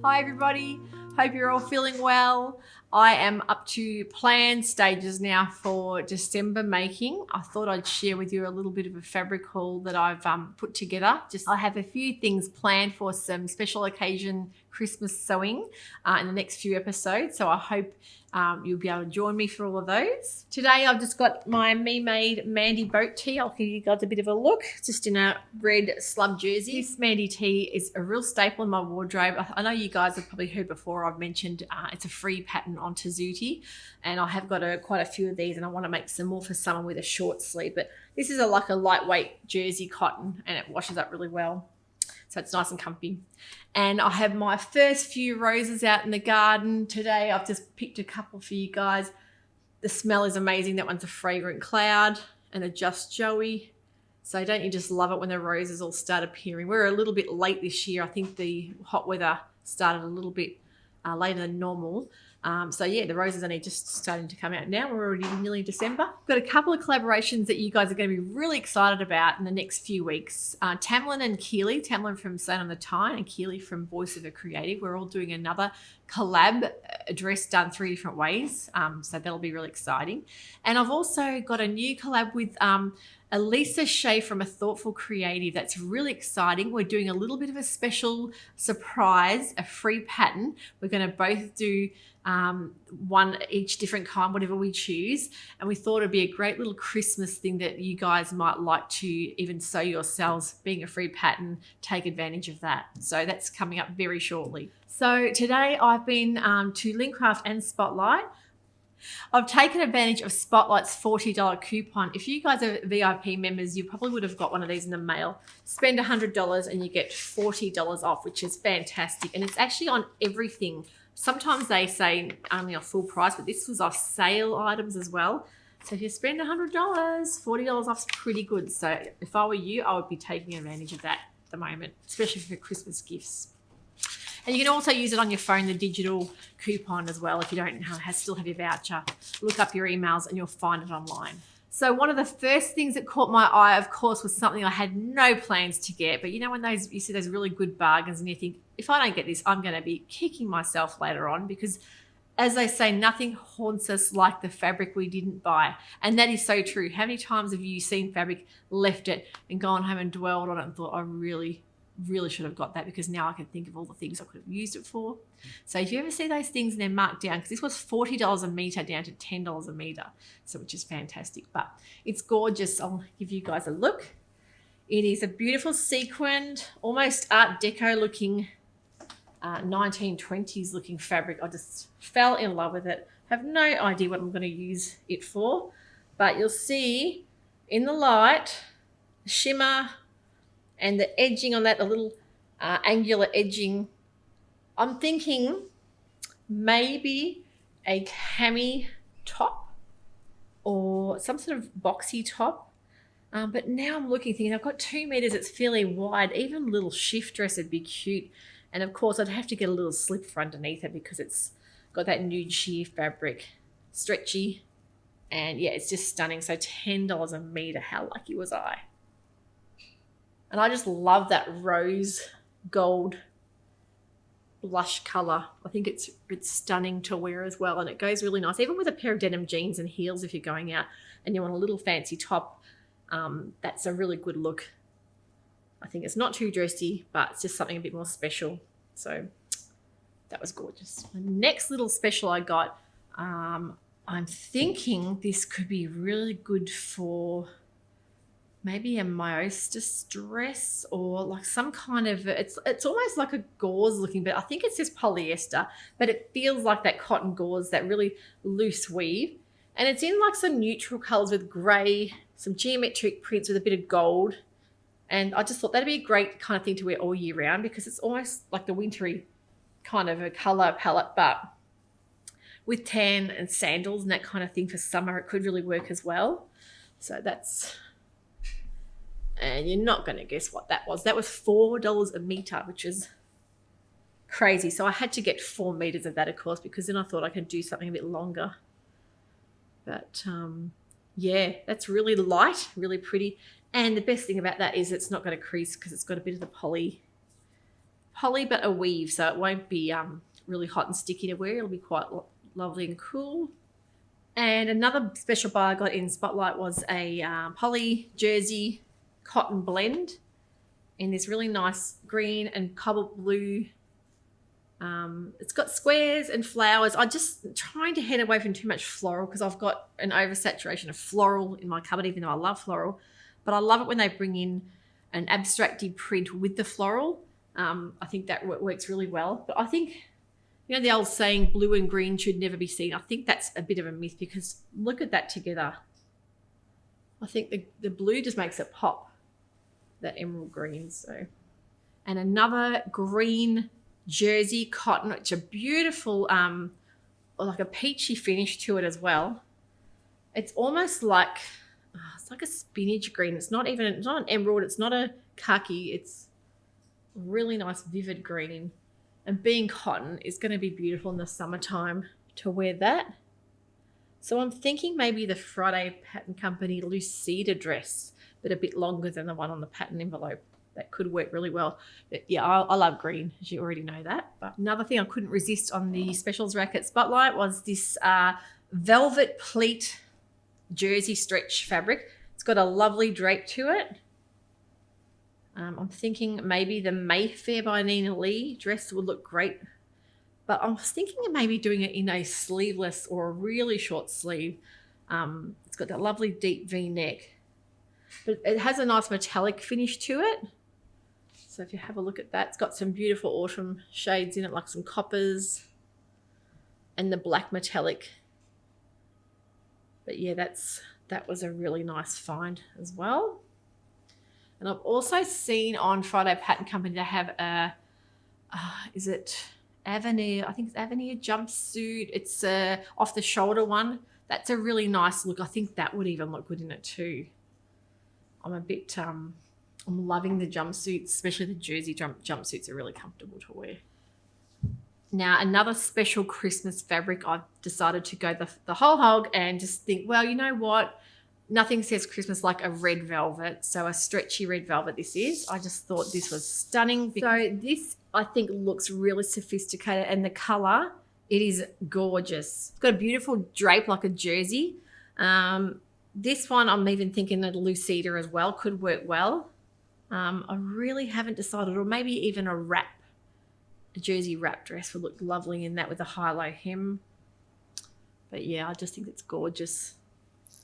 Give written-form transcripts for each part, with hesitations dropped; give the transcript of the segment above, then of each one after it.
Hi everybody, hope you're all feeling well. I am up to planned stages now for December making. I thought I'd share with you a little bit of a fabric haul that I've put together. I have a few things planned for some special occasion Christmas sewing in the next few episodes, so I hope you'll be able to join me for all of those. Today I've just got my Me-Made Mandy boat tee. I'll give you guys a bit of a look, just in a red slub jersey. This Mandy tee is a real staple in my wardrobe. I know you guys have probably heard before, I've mentioned it's a free pattern on Tazuti, and I have got quite a few of these, and I want to make some more for summer with a short sleeve. But this is like a lightweight jersey cotton, and it washes up really well. So it's nice and comfy. And I have my first few roses out in the garden today. I've just picked a couple for you guys. The smell is amazing. That one's a Fragrant Cloud and a Just Joey. So don't you just love it when the roses all start appearing? We're a little bit late this year. I think the hot weather started a little bit later than normal. So yeah, the roses are only just starting to come out now. We're already nearly December. Got a couple of collaborations that you guys are going to be really excited about in the next few weeks. Tamlin and Keely, Tamlin from Sewn on the Tyne and Keely from Voice of a Creative. We're all doing another collab, a dress done 3 different ways. So that'll be really exciting. And I've also got a new collab with Elisa Shea from A Thoughtful Creative. That's really exciting. We're doing a little bit of a special surprise, a free pattern. We're going to both do one each different kind, whatever we choose. And we thought it'd be a great little Christmas thing that you guys might like to even sew yourselves. Being a free pattern, take advantage of that. So that's coming up very shortly. So today I've been to Lincraft and Spotlight. I've taken advantage of Spotlight's $40 coupon. If you guys are VIP members, you probably would have got one of these in the mail. Spend $100 and you get $40 off, which is fantastic. And it's actually on everything. Sometimes they say only off full price, but this was off sale items as well. So if you spend $100, $40 off is pretty good. So if I were you, I would be taking advantage of that at the moment, especially for Christmas gifts. And you can also use it on your phone, the digital coupon as well. If you don't still have your voucher, look up your emails and you'll find it online. So one of the first things that caught my eye, of course, was something I had no plans to get. But you know when you see those really good bargains and you think, if I don't get this, I'm going to be kicking myself later on, because as they say, nothing haunts us like the fabric we didn't buy. And that is so true. How many times have you seen fabric, left it and gone home and dwelled on it and thought, I really should have got that, because now I can think of all the things I could have used it for. So if you ever see those things and they're marked down, because this was $40 a meter down to $10 a meter, so which is fantastic. But it's gorgeous. I'll give you guys a look. It is a beautiful sequined, almost Art Deco looking 1920s looking fabric. I just fell in love with it. Have no idea what I'm going to use it for, but you'll see in the light the shimmer and the edging on that, the little angular edging. I'm thinking maybe a cami top or some sort of boxy top. But now I'm thinking I've got 2 meters, it's fairly wide. Even a little shift dress would be cute. And of course I'd have to get a little slip for underneath it because it's got that nude sheer fabric, stretchy. And yeah, it's just stunning. So $10 a meter, how lucky was I? And I just love that rose gold blush color. I think it's stunning to wear as well. And it goes really nice, even with a pair of denim jeans and heels. If you're going out and you want a little fancy top, that's a really good look. I think it's not too dressy, but it's just something a bit more special. So that was gorgeous. The next little special I got, I'm thinking this could be really good for maybe a myostis dress, or like some kind of, it's almost like a gauze looking, but I think it's just polyester, but it feels like that cotton gauze, that really loose weave. And it's in like some neutral colors with gray, some geometric prints with a bit of gold. And I just thought that'd be a great kind of thing to wear all year round, because it's almost like the wintry kind of a color palette, but with tan and sandals and that kind of thing for summer, it could really work as well. So that's, and you're not going to guess what that was. That was $4 a meter, which is crazy. So I had to get 4 meters of that, of course, because then I thought I could do something a bit longer. But yeah, that's really light, really pretty. And the best thing about that is it's not going to crease because it's got a bit of the poly poly but a weave, so it won't be really hot and sticky to wear. It'll be quite lovely and cool. And another special buy I got in Spotlight was a poly jersey cotton blend in this really nice green and cobalt blue. It's got squares and flowers. I'm just trying to head away from too much floral because I've got an oversaturation of floral in my cupboard, even though I love floral. But I love it when they bring in an abstracty print with the floral. I think that works really well. But I think, you know, the old saying, blue and green should never be seen. I think that's a bit of a myth because look at that together. I think the blue just makes it pop, that emerald green. So, and another green jersey cotton, which a beautiful, like a peachy finish to it as well. It's almost like, it's like a spinach green. It's not an emerald. It's not a khaki. It's really nice, vivid green. And being cotton is going to be beautiful in the summertime to wear that. So I'm thinking maybe the Friday Pattern Company Lucida dress, but a bit longer than the one on the pattern envelope. That could work really well. But yeah, I love green, as you already know that. But another thing I couldn't resist on the specials rack at Spotlight was this velvet pleat jersey stretch fabric. It's got a lovely drape to it. I'm thinking maybe the Mayfair by Nina Lee dress would look great. But I was thinking of maybe doing it in a sleeveless or a really short sleeve. It's got that lovely deep V-neck. But it has a nice metallic finish to it. So if you have a look at that, it's got some beautiful autumn shades in it, like some coppers and the black metallic. But yeah, that was a really nice find as well. And I've also seen on Friday Pattern Company to have a, is it Avenir? I think it's Avenir jumpsuit. It's a off the shoulder one. That's a really nice look. I think that would even look good in it too. I'm a bit, I'm loving the jumpsuits, especially the jersey jumpsuits are really comfortable to wear. Now, another special Christmas fabric, I've decided to go the whole hog and just think, well, you know what? Nothing says Christmas like a red velvet. So a stretchy red velvet this is. I just thought this was stunning. So this, I think, looks really sophisticated. And the colour, it is gorgeous. It's got a beautiful drape like a jersey. This one, I'm even thinking a Lucida as well could work well. I really haven't decided, or maybe even a jersey wrap dress would look lovely in that with a high-low hem. But yeah, I just think it's gorgeous.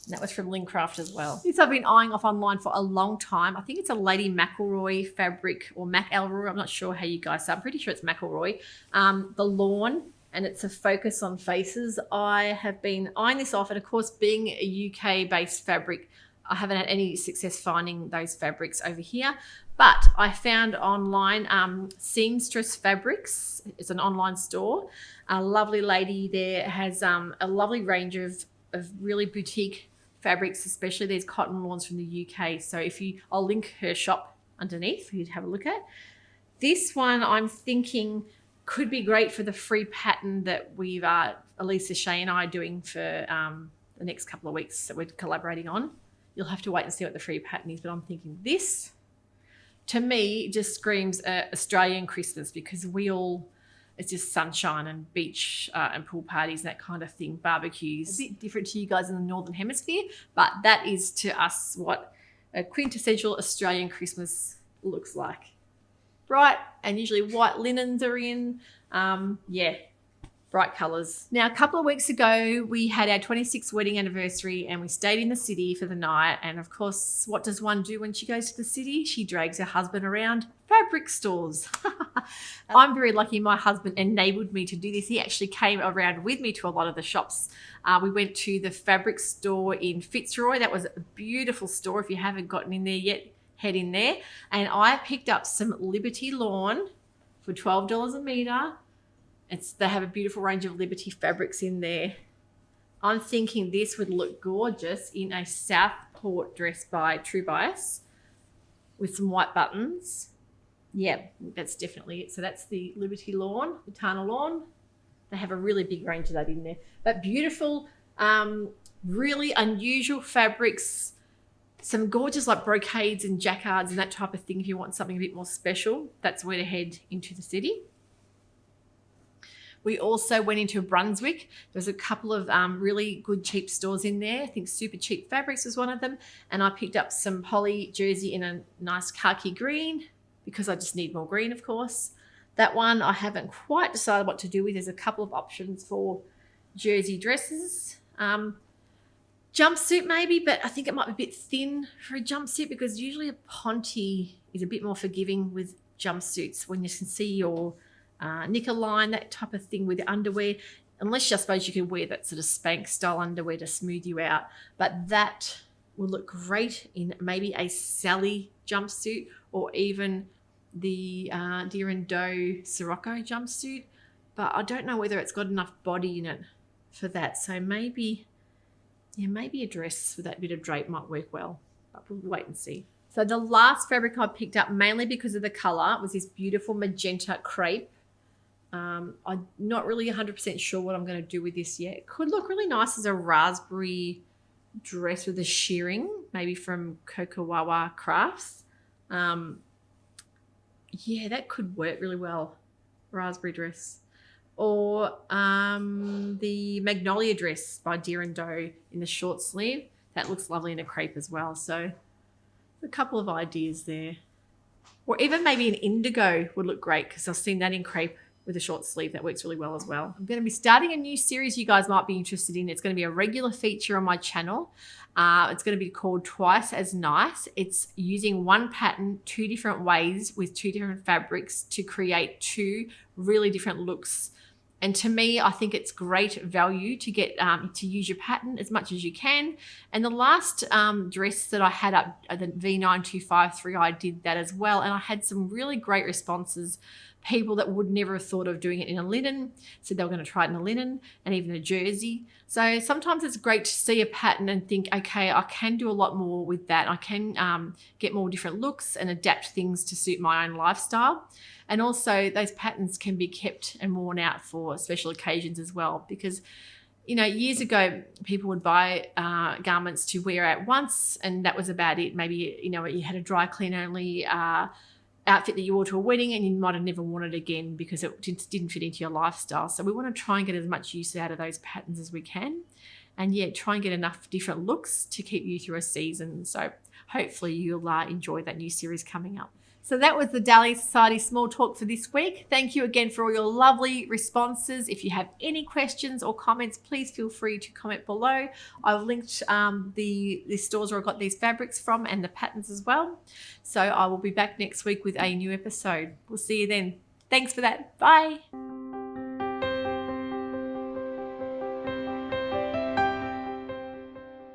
And that was from Lincraft as well. This I've been eyeing off online for a long time. I think it's a Lady McElroy fabric, or Mac Elroy. I'm not sure how you guys say. I'm pretty sure it's McElroy. The Lawn, and it's a focus on faces. I have been eyeing this off, and of course, being a UK-based fabric, I haven't had any success finding those fabrics over here. But I found online Seamstress Fabrics. It's an online store. A lovely lady there has a lovely range of really boutique fabrics, especially these cotton lawns from the UK. So I'll link her shop underneath for you to have a look at. This one I'm thinking could be great for the free pattern that we've Elisa Shea and I are doing for the next couple of weeks that we're collaborating on. You'll have to wait and see what the free pattern is, but I'm thinking this, to me, just screams Australian Christmas because it's just sunshine and beach and pool parties and that kind of thing, barbecues. A bit different to you guys in the Northern Hemisphere, but that is to us what a quintessential Australian Christmas looks like. Bright and usually white linens are in. Bright colours. Now, a couple of weeks ago, we had our 26th wedding anniversary and we stayed in the city for the night. And of course, what does one do when she goes to the city? She drags her husband around fabric stores. I'm very lucky my husband enabled me to do this. He actually came around with me to a lot of the shops. We went to the fabric store in Fitzroy. That was a beautiful store. If you haven't gotten in there yet, head in there. And I picked up some Liberty Lawn for $12 a metre. They have a beautiful range of Liberty fabrics in there. I'm thinking this would look gorgeous in a Southport dress by True Bias with some white buttons. Yeah, that's definitely it. So that's the Liberty Lawn, the Tana Lawn. They have a really big range of that in there. But beautiful, really unusual fabrics, some gorgeous like brocades and jacquards and that type of thing. If you want something a bit more special, that's where to head into the city. We also went into Brunswick. There's a couple of really good cheap stores in there. I think Super Cheap Fabrics was one of them. And I picked up some poly jersey in a nice khaki green because I just need more green, of course. That one I haven't quite decided what to do with. There's a couple of options for jersey dresses. Jumpsuit maybe, but I think it might be a bit thin for a jumpsuit because usually a ponte is a bit more forgiving with jumpsuits when you can see your knicker line, that type of thing with the underwear, unless I suppose you could wear that sort of Spanx style underwear to smooth you out. But that will look great in maybe a Sally jumpsuit or even the Deer and Doe Sirocco jumpsuit. But I don't know whether it's got enough body in it for that. So maybe a dress with that bit of drape might work well. But we'll wait and see. So the last fabric I picked up, mainly because of the colour, was this beautiful magenta crepe. I'm not really 100% sure what I'm going to do with this yet. It could look really nice as a raspberry dress with a shearing, maybe from Kokawawa Crafts. Yeah, that could work really well. Raspberry dress. Or the Magnolia dress by Deer and Doe in the short sleeve. That looks lovely in a crepe as well. So a couple of ideas there. Or even maybe an indigo would look great because I've seen that in crepe with a short sleeve. That works really well as well. I'm going to be starting a new series you guys might be interested in. It's going to be a regular feature on my channel. It's going to be called Twice as Nice. It's using one pattern 2 different ways with 2 different fabrics to create 2 really different looks. And to me, I think it's great value to get to use your pattern as much as you can. And the last dress that I had up at the V9253, I did that as well. And I had some really great responses. People that would never have thought of doing it in a linen said they were going to try it in a linen and even a jersey. So sometimes it's great to see a pattern and think, okay, I can do a lot more with that. I can get more different looks and adapt things to suit my own lifestyle. And also those patterns can be kept and worn out for special occasions as well. Because, you know, years ago, people would buy garments to wear out once and that was about it. Maybe, you know, you had a dry clean only outfit that you wore to a wedding and you might have never worn it again because it just didn't fit into your lifestyle. So we want to try and get as much use out of those patterns as we can. And yeah, try and get enough different looks to keep you through a season. So hopefully you'll enjoy that new series coming up. So that was the Dahlia Society Small Talk for this week. Thank you again for all your lovely responses. If you have any questions or comments, please feel free to comment below. I've linked the stores where I got these fabrics from and the patterns as well. So I will be back next week with a new episode. We'll see you then. Thanks for that. Bye.